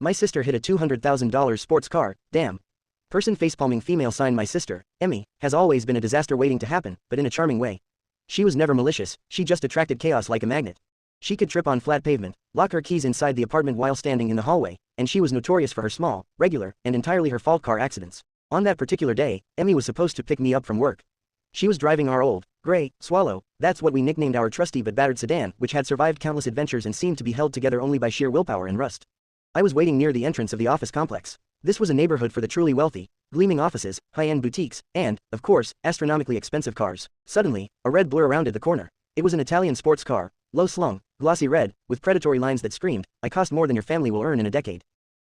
My sister hit a $200,000 sports car, damn. Person facepalming female sign. My sister, Emmy, has always been a disaster waiting to happen, but in a charming way. She was never malicious, she just attracted chaos like a magnet. She could trip on flat pavement, lock her keys inside the apartment while standing in the hallway, and she was notorious for her small, regular, and entirely her fault car accidents. On that particular day, Emmy was supposed to pick me up from work. She was driving our old, gray, Swallow, that's what we nicknamed our trusty but battered sedan, which had survived countless adventures and seemed to be held together only by sheer willpower and rust. I was waiting near the entrance of the office complex. This was a neighborhood for the truly wealthy, gleaming offices, high-end boutiques, and, of course, astronomically expensive cars. Suddenly, a red blur rounded the corner. It was an Italian sports car, low-slung, glossy red, with predatory lines that screamed, "I cost more than your family will earn in a decade."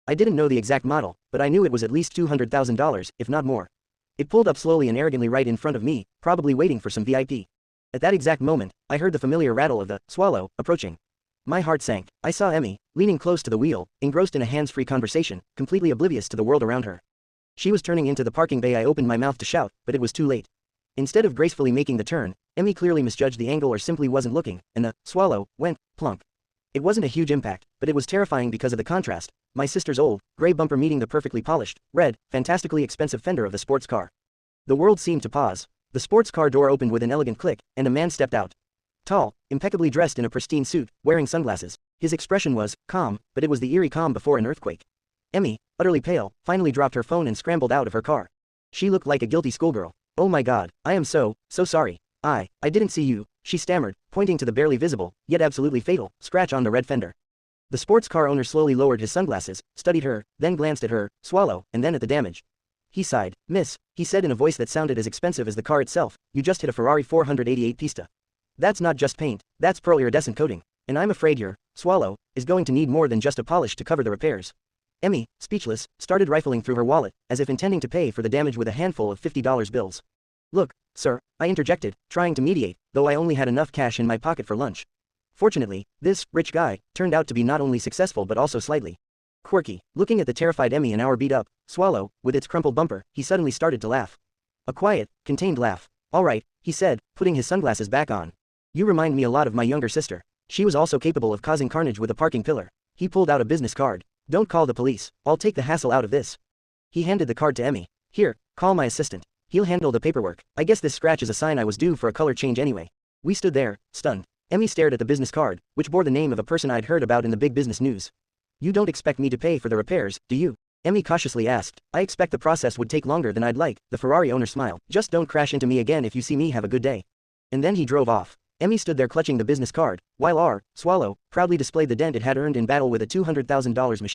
I didn't know the exact model, but I knew it was at least $200,000, if not more. It pulled up slowly and arrogantly right in front of me, probably waiting for some VIP. At that exact moment, I heard the familiar rattle of the Swallow approaching. My heart sank. I saw Emmy, leaning close to the wheel, engrossed in a hands-free conversation, completely oblivious to the world around her. She was turning into the parking bay. I opened my mouth to shout, but it was too late. Instead of gracefully making the turn, Emmy clearly misjudged the angle or simply wasn't looking, and the Swallow went plunk. It wasn't a huge impact, but it was terrifying because of the contrast. My sister's old, gray bumper meeting the perfectly polished, red, fantastically expensive fender of the sports car. The world seemed to pause. The sports car door opened with an elegant click, and a man stepped out. Tall, impeccably dressed in a pristine suit, wearing sunglasses. His expression was calm, but it was the eerie calm before an earthquake. Emmy, utterly pale, finally dropped her phone and scrambled out of her car. She looked like a guilty schoolgirl. "Oh my God, I am so sorry. I didn't see you," she stammered, pointing to the barely visible, yet absolutely fatal, scratch on the red fender. The sports car owner slowly lowered his sunglasses, studied her, then glanced at her, Swallow, and then at the damage. He sighed. "Miss," he said in a voice that sounded as expensive as the car itself, "you just hit a Ferrari 488 Pista. That's not just paint, that's pearl iridescent coating, and I'm afraid your Swallow is going to need more than just a polish to cover the repairs." Emmy, speechless, started rifling through her wallet, as if intending to pay for the damage with a handful of $50 bills. "Look, sir," I interjected, trying to mediate, though I only had enough cash in my pocket for lunch. Fortunately, this rich guy turned out to be not only successful but also slightly quirky. Looking at the terrified Emmy and our beat-up Swallow, with its crumpled bumper, he suddenly started to laugh. A quiet, contained laugh. "All right," he said, putting his sunglasses back on. "You remind me a lot of my younger sister. She was also capable of causing carnage with a parking pillar." He pulled out a business card. "Don't call the police, I'll take the hassle out of this." He handed the card to Emmy. "Here, call my assistant. He'll handle the paperwork. I guess this scratch is a sign I was due for a color change anyway." We stood there, stunned. Emmy stared at the business card, which bore the name of a person I'd heard about in the big business news. "You don't expect me to pay for the repairs, do you?" Emmy cautiously asked. "I expect the process would take longer than I'd like," the Ferrari owner smiled. "Just don't crash into me again if you see me. Have a good day." And then he drove off. Emmy stood there clutching the business card, while our Swallow proudly displayed the dent it had earned in battle with a $200,000 machine.